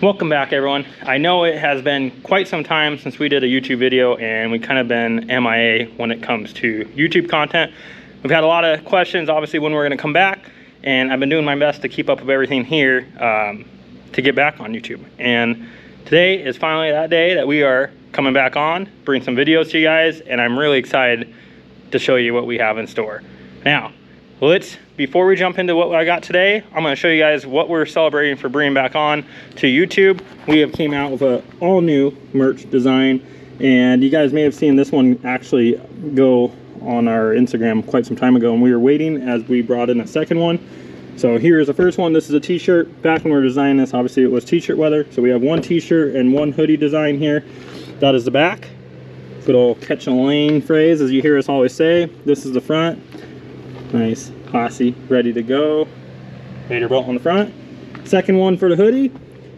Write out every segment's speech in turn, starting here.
Welcome back, everyone. I know it has been quite some time since we did a YouTube video, and we kind of been MIA when it comes to YouTube content. We've had a lot of questions, obviously, when we're going to come back, and I've been doing my best to keep up with everything here to get back on YouTube. And today is finally that day that we are coming back on, bring some videos to you guys, and I'm really excited to show you what we have in store. Now, before we jump into what I got today, I'm going to show you guys what we're celebrating for bringing back on to YouTube. We have came out with an all new merch design, and you guys may have seen this one actually go on our Instagram quite some time ago, and we were waiting as we brought in a second one. So here's the first one. This is a t-shirt. Back when we were designing this, obviously it was t-shirt weather, so we have one t-shirt and one hoodie design here. That is the back. Good old catch a lane phrase, as you hear us always say. This is the front. Nice, classy, ready to go. Vader belt on the front. Second one for the hoodie.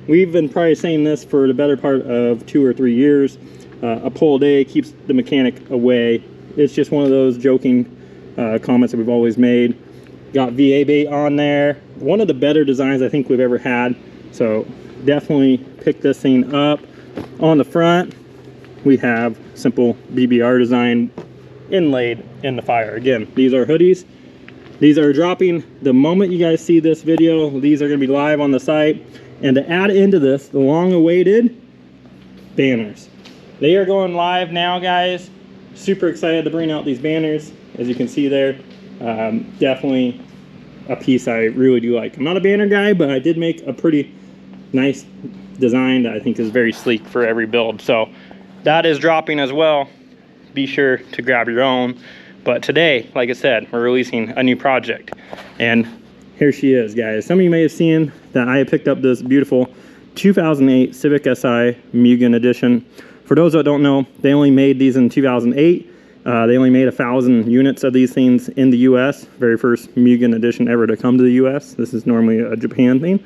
We've been probably saying this for the better part of 2 or 3 years. A pull a day keeps the mechanic away. It's just one of those joking comments that we've always made. Got VA bait on there. One of the better designs I think we've ever had. So definitely pick this thing up. On the front, we have simple BBR design inlaid in the fire. Again, these are hoodies. These are dropping the moment you guys see this video. These are going to be live on the site. And to add into this, the long-awaited banners. They are going live now, guys. Super excited to bring out these banners. As you can see there, definitely a piece I really do like. I'm not a banner guy, but I did make a pretty nice design that I think is very sleek for every build. So that is dropping as well. Be sure to grab your own. But today, like I said, we're releasing a new project. And here she is, guys. Some of you may have seen that I picked up this beautiful 2008 Civic Si Mugen edition. For those that don't know, they only made these in 2008. They only made 1,000 units of these things in the US. Very first Mugen edition ever to come to the US. This is normally a Japan thing.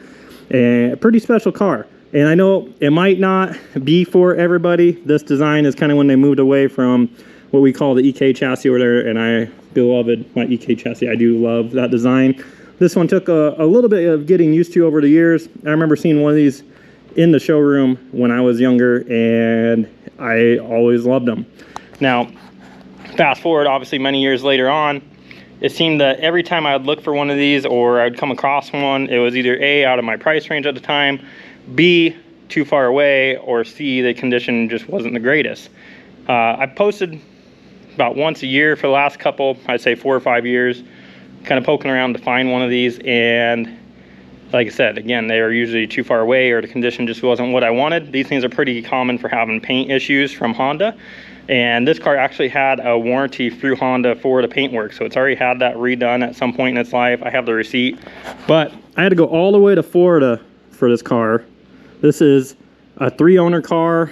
And a pretty special car. And I know it might not be for everybody. This design is kind of when they moved away from what we call the EK chassis over there, and I beloved my EK chassis. I do love that design. This one took a little bit of getting used to over the years. I remember seeing one of these in the showroom when I was younger, and I always loved them. Now, fast forward, obviously many years later on, it seemed that every time I would look for one of these or I'd come across one, it was either A, out of my price range at the time, B, too far away, or C, the condition just wasn't the greatest. I posted about once a year for the last couple, I'd say 4 or 5 years, kind of poking around to find one of these, and like I said, again, they are usually too far away or the condition just wasn't what I wanted. These things are pretty common for having paint issues from Honda, and this car actually had a warranty through Honda for the paint work, so it's already had that redone at some point in its life. I have the receipt, but I had to go all the way to Florida for this car. This is a 3-owner car,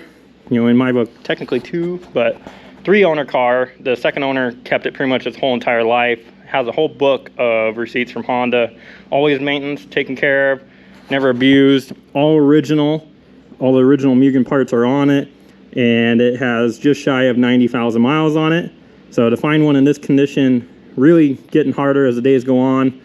you know, in my book technically 2, but 3-owner car. The second owner kept it pretty much its whole entire life. Has a whole book of receipts from Honda. Always maintenance, taken care of, never abused. All original. All the original Mugen parts are on it, and it has just shy of 90,000 miles on it. So to find one in this condition, really getting harder as the days go on.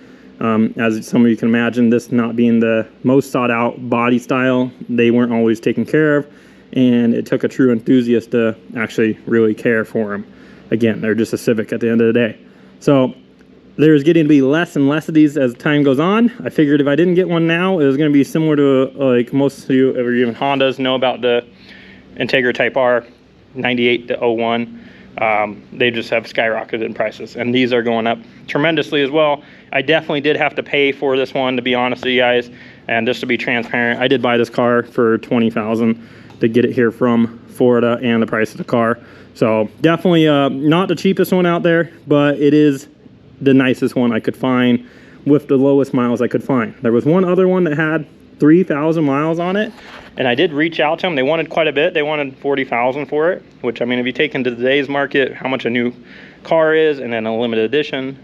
As some of you can imagine, this not being the most sought out body style, they weren't always taken care of. And it took a true enthusiast to actually really care for them. Again, they're just a Civic at the end of the day. So there's getting to be less and less of these as time goes on. I figured if I didn't get one now, it was going to be similar to like most of you, or even Hondas, know about the Integra Type R 98 to 01. They just have skyrocketed in prices, and these are going up tremendously as well. I definitely did have to pay for this one, to be honest with you guys, and just to be transparent, I did buy this car for $20,000 to get it here from Florida, and the price of the car. So definitely not the cheapest one out there, but it is the nicest one I could find with the lowest miles I could find. There was one other one that had 3,000 miles on it, and I did reach out to them. They wanted quite a bit. They wanted 40,000 for it, which, I mean, if you take into today's market how much a new car is and then a limited edition,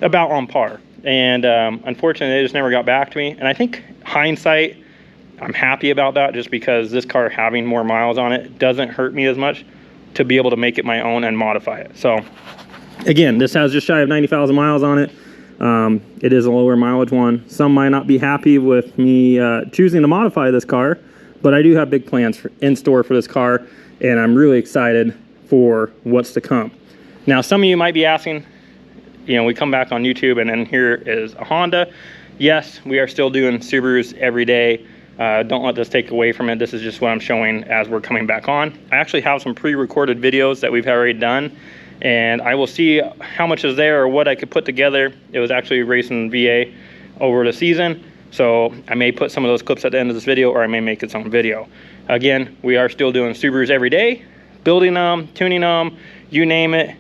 about on par. And unfortunately, they just never got back to me. And I think hindsight, I'm happy about that, just because this car having more miles on it doesn't hurt me as much to be able to make it my own and modify it. So again, this has just shy of 90,000 miles on it. It is a lower mileage one. Some might not be happy with me choosing to modify this car, but I do have big plans in store for this car, and I'm really excited for what's to come. Now, some of you might be asking, you know, we come back on YouTube and then here is a Honda. Yes, we are still doing Subarus every day. Don't let this take away from it. This is just what I'm showing as we're coming back on. I actually have some pre-recorded videos that we've already done, and I will see how much is there or what I could put together. It was actually racing VA over the season, so I may put some of those clips at the end of this video, or I may make its own video. Again, we are still doing Subarus every day, building them, tuning them, you name it.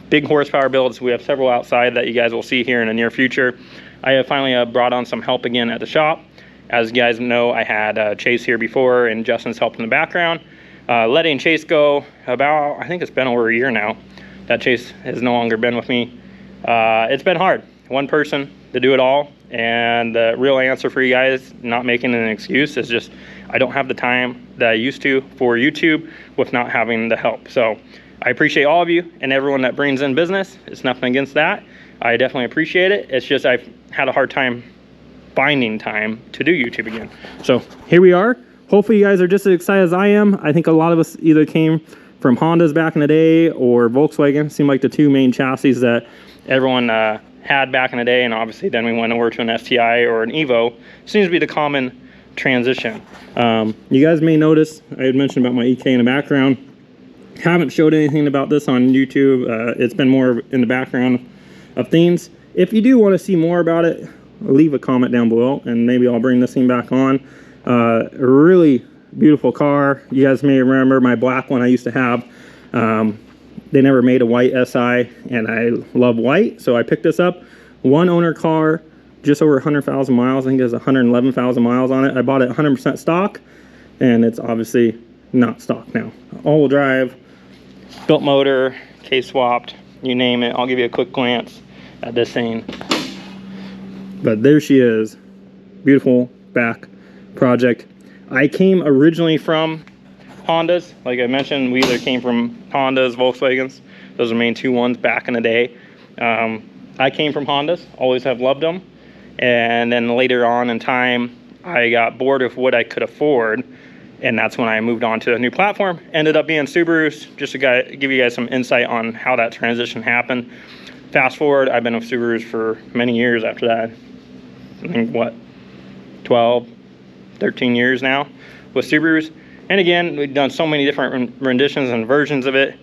Big horsepower builds. We have several outside that you guys will see here in the near future. I have finally brought on some help again at the shop. As you guys know, I had Chase here before, and Justin's helped in the background. Letting Chase go about, I think it's been over a year now that Chase has no longer been with me. It's been hard. One person to do it all, and the real answer for you guys, not making an excuse, is just I don't have the time that I used to for YouTube with not having the help. So I appreciate all of you and everyone that brings in business. It's nothing against that. I definitely appreciate it. It's just I've had a hard time finding time to do YouTube again. So here we are. Hopefully you guys are just as excited as I am. I think a lot of us either came from Hondas back in the day or Volkswagen. Seemed like the two main chassis that everyone had back in the day, and obviously then we went over to an STI or an Evo. Seems to be the common transition. You guys may notice I had mentioned about my EK in the background. Haven't showed anything about this on YouTube. It's been more in the background of things. If you do want to see more about it, leave a comment down below and maybe I'll bring this thing back on. A really beautiful car. You guys may remember my black one I used to have. They never made a white SI, and I love white, so I picked this up. One owner car, just over 100,000 miles. I think it has 111,000 miles on it. I bought it 100% stock, and it's obviously not stock now. All-wheel drive, built motor, case swapped, you name it. I'll give you a quick glance at this thing. But there she is. Beautiful back project. I came originally from Hondas. Like I mentioned, we either came from Hondas, Volkswagens. Those are the main two ones back in the day. I came from Hondas, always have loved them. And then later on in time, I got bored of what I could afford. And that's when I moved on to a new platform. Ended up being Subarus, just to give you guys some insight on how that transition happened. Fast forward, I've been with Subarus for many years after that. I think, what, 12, 13 years now with Subarus. And again, we've done so many different renditions and versions of it.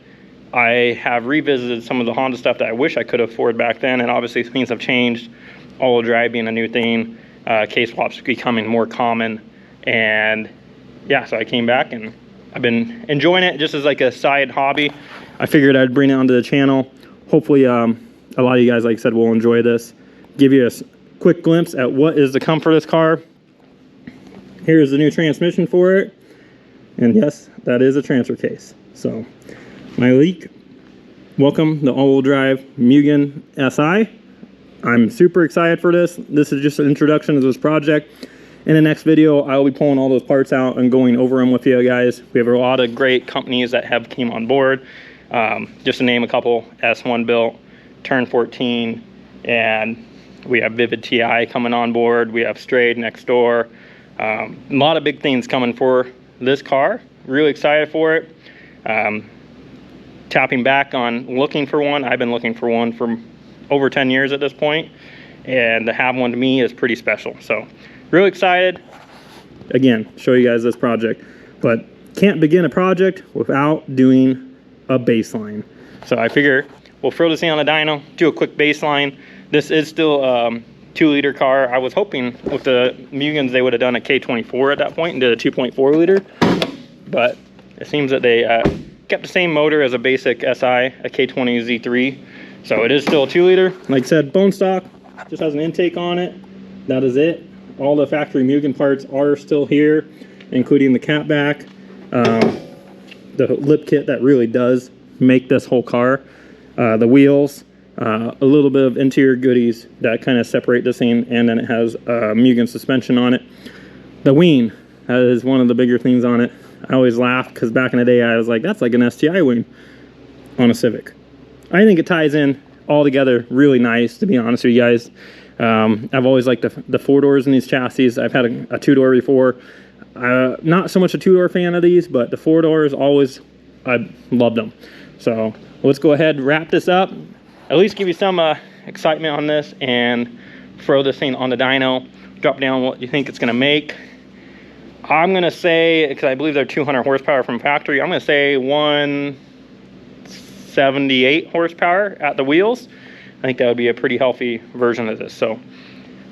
I have revisited some of the Honda stuff that I wish I could afford back then, and obviously things have changed. All-wheel drive being a new thing, case swaps becoming more common, and yeah, so I came back and I've been enjoying it just as like a side hobby. I figured I'd bring it onto the channel. Hopefully a lot of you guys, like I said, will enjoy this. Give you a quick glimpse at what is to come for this car. Here's the new transmission for it. And yes, that is a transfer case. So, my leak, welcome the all-wheel drive Mugen Si. I'm super excited for this. This is just an introduction to this project. In the next video, I will be pulling all those parts out and going over them with you guys. We have a lot of great companies that have came on board. Just to name a couple, S1 Built, Turn 14, and we have Vivid TI coming on board. We have Strayed next door. A lot of big things coming for this car. Really excited for it. Tapping back on looking for one. I've been looking for one for over 10 years at this point, and to have one to me is pretty special. So really excited. Again, show you guys this project, but can't begin a project without doing a baseline. So I figure we'll throw this thing on the dyno, do a quick baseline. This is still 2-liter car. I was hoping with the Mugens they would have done a K24 at that point and did a 2.4 liter, but it seems that they kept the same motor as a basic SI, a K20 Z3. So it is still a 2-liter. Like I said, bone stock, just has an intake on it. That is it. All the factory Mugen parts are still here, including the cat back, the lip kit that really does make this whole car, the wheels, a little bit of interior goodies that kind of separate this thing, and then it has Mugen suspension on it. The wing, that is one of the bigger things on it. I always laugh because back in the day I was like, that's like an STI wing on a Civic. I think it ties in altogether really nice, to be honest with you guys. I've always liked the 4 doors in these chassis. I've had a 2-door before. Not so much a 2-door fan of these, but the 4 doors always, I loved them. So let's go ahead and wrap this up, at least give you some excitement on this, and throw this thing on the dyno, drop down what you think it's gonna make. I'm gonna say, because I believe they're 200 horsepower from factory, I'm gonna say 178 horsepower at the wheels. I think that would be a pretty healthy version of this. So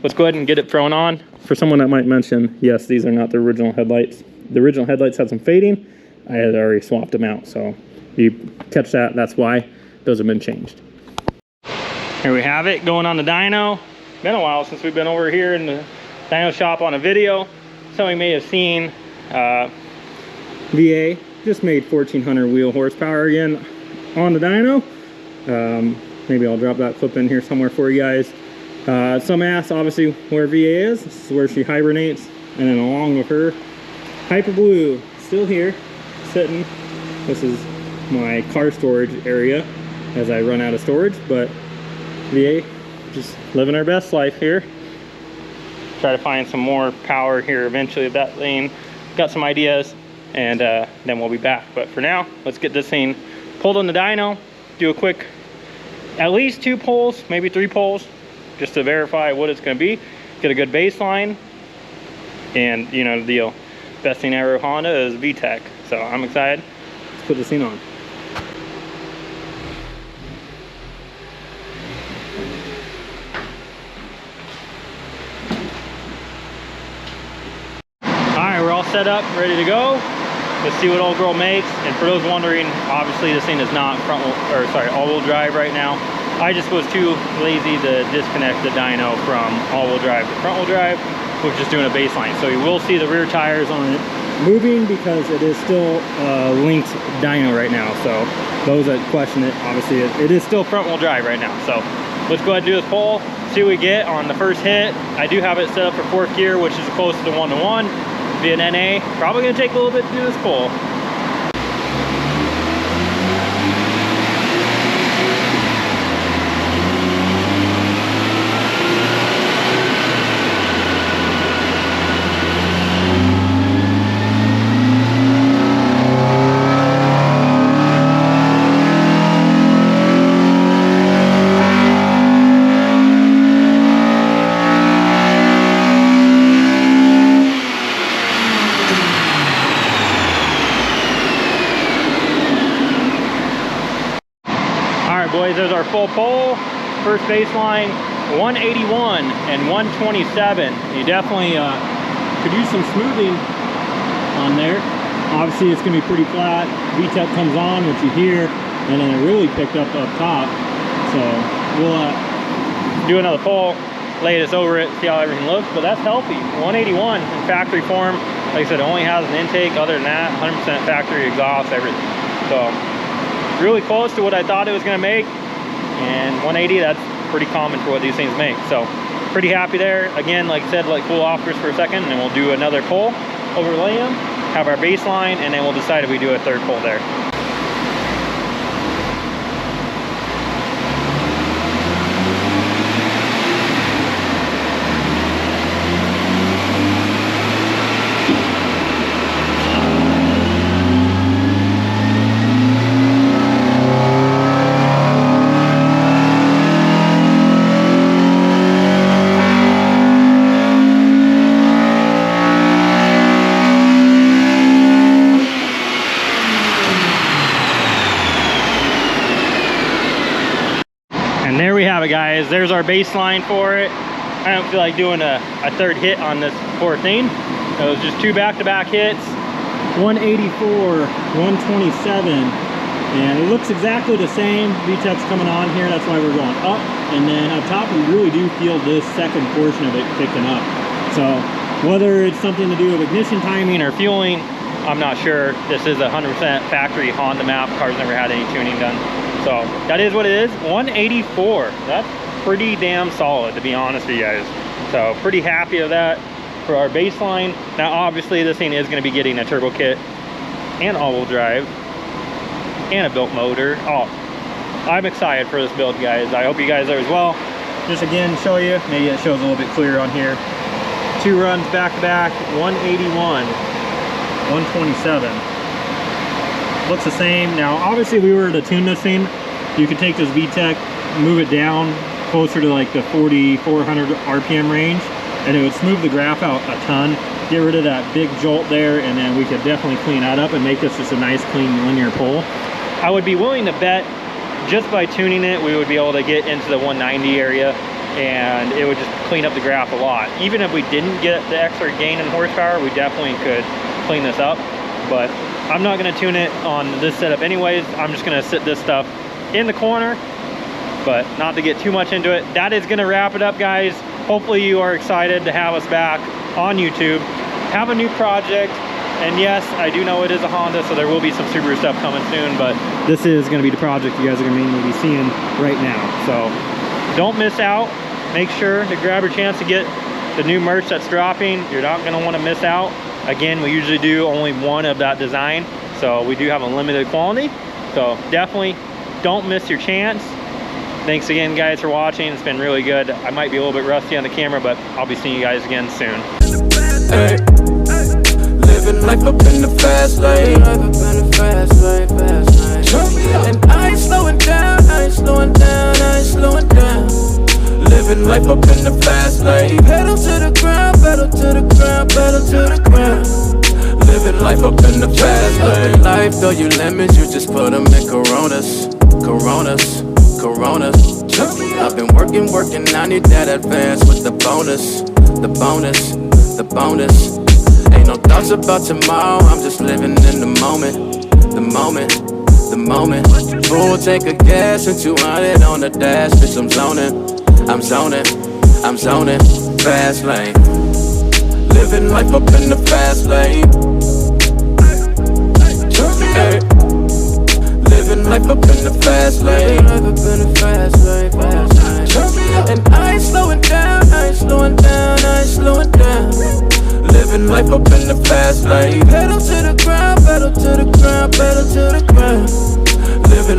let's go ahead and get it thrown on. For someone that might mention, yes, these are not the original headlights. The original headlights had some fading. I had already swapped them out. So you catch that, that's why those have been changed. Here we have it going on the dyno. Been a while since we've been over here in the dyno shop on a video. Some of you may have seen VA just made 1400 wheel horsepower again on the dyno. Maybe I'll drop that clip in here somewhere for you guys. Some asked obviously where VA is. This is where she hibernates, and then along with her, Hyper Blue still here sitting. This is my car storage area as I run out of storage, but VA just living our best life here. Try to find some more power here eventually of that thing. Got some ideas, and then we'll be back. But for now, let's get this thing pulled on the dyno, do a quick, at least 2 pulls, maybe 3 pulls, just to verify what it's gonna be, get a good baseline, and you know the deal. Best thing ever Honda is VTEC, so I'm excited. Let's put this thing on. Set up, ready to go. Let's see what old girl makes. And for those wondering, obviously this thing is not all-wheel drive right now. I just was too lazy to disconnect the dyno from all-wheel drive to front-wheel drive. We're just doing a baseline, so you will see the rear tires on it moving because it is still linked dyno right now. So those that question it, obviously it is still front-wheel drive right now. So let's go ahead and do this pull, see what we get on the first hit. I do have it set up for 4th gear, which is close to 1-to-1. Be an NA. Probably gonna take a little bit to do this pull. Boys, there's our full pull. First baseline 181 and 127. You definitely could use some smoothing on there. Obviously it's gonna be pretty flat. VTEC comes on, which you hear, and then it really picked up top. So we'll do another pull, lay this over it, see how everything looks, but that's healthy. 181 in factory form. Like I said, it only has an intake. Other than that, 100% factory exhaust, everything. So really close to what I thought it was gonna make, and 180, that's pretty common for what these things make. So pretty happy there. Again, like I said, like cool off just for a second, and then we'll do another pull, overlay them, have our baseline, and then we'll decide if we do a 3rd pull there. There we have it, guys. There's our baseline for it. I don't feel like doing a 3rd hit on this poor thing. It was just 2 back-to-back hits, 184, 127, and it looks exactly the same. VTEC's coming on here, that's why we're going up, and then up top we really do feel this second portion of it picking up. So whether it's something to do with ignition timing or fueling, I'm not sure. This is 100% factory Honda map. Car's never had any tuning done. So that is what it is. 184. That's pretty damn solid, to be honest with you guys. So pretty happy of that for our baseline. Now obviously this thing is going to be getting a turbo kit and all-wheel drive and a built motor. Oh, I'm excited for this build, guys. I hope you guys are as well. Just again, show you, maybe it shows a little bit clearer on here. 2 runs back to back, 181, 127. Looks the same. Now, obviously, we were to tune this thing. You could take this VTEC, move it down closer to like the 4,400 RPM range, and it would smooth the graph out a ton. Get rid of that big jolt there, and then we could definitely clean that up and make this just a nice, clean, linear pull. I would be willing to bet just by tuning it, we would be able to get into the 190 area, and it would just clean up the graph a lot. Even if we didn't get the extra gain in horsepower, we definitely could clean this up. But I'm not going to tune it on this setup anyways. I'm just going to sit this stuff in the corner, but not to get too much into it. That is going to wrap it up, guys. Hopefully you are excited to have us back on YouTube, have a new project. And yes, I do know it is a Honda, so there will be some Subaru stuff coming soon, but this is going to be the project you guys are going to mainly be seeing right now. So don't miss out. Make sure to grab your chance to get the new merch that's dropping. You're not going to want to miss out. Again, we usually do only one of that design, so we do have a limited quantity. So definitely don't miss your chance. Thanks again, guys, for watching. It's been really good. I might be a little bit rusty on the camera, but I'll be seeing you guys again soon. Hey. Living life up in the fast lane. And I ain't slowing down, I ain't slowing down, I ain't slowing down. Living life up in the fast lane. Pedal to the ground, pedal to the ground, pedal to the ground. Living life up in the fast lane. Life, though you lemons, you just put them in Coronas, Coronas, Coronas. I've been working, I need that advance with the bonus, the bonus, the bonus. Ain't no thoughts about tomorrow, I'm just living in the moment, the moment, the moment. Full tank of gas and 200 on the dash, bitch, I'm zoning, I'm zoning, I'm zoning. Fast lane, living life up in the fast lane. Hey. Living life up in the fast lane, life up in the fast lane, fast lane. And I ain't slowing down, I ain't slowing down, I ain't slowing down. Living life up in the fast lane. Pedal to the ground, pedal to the ground, pedal to the ground. Living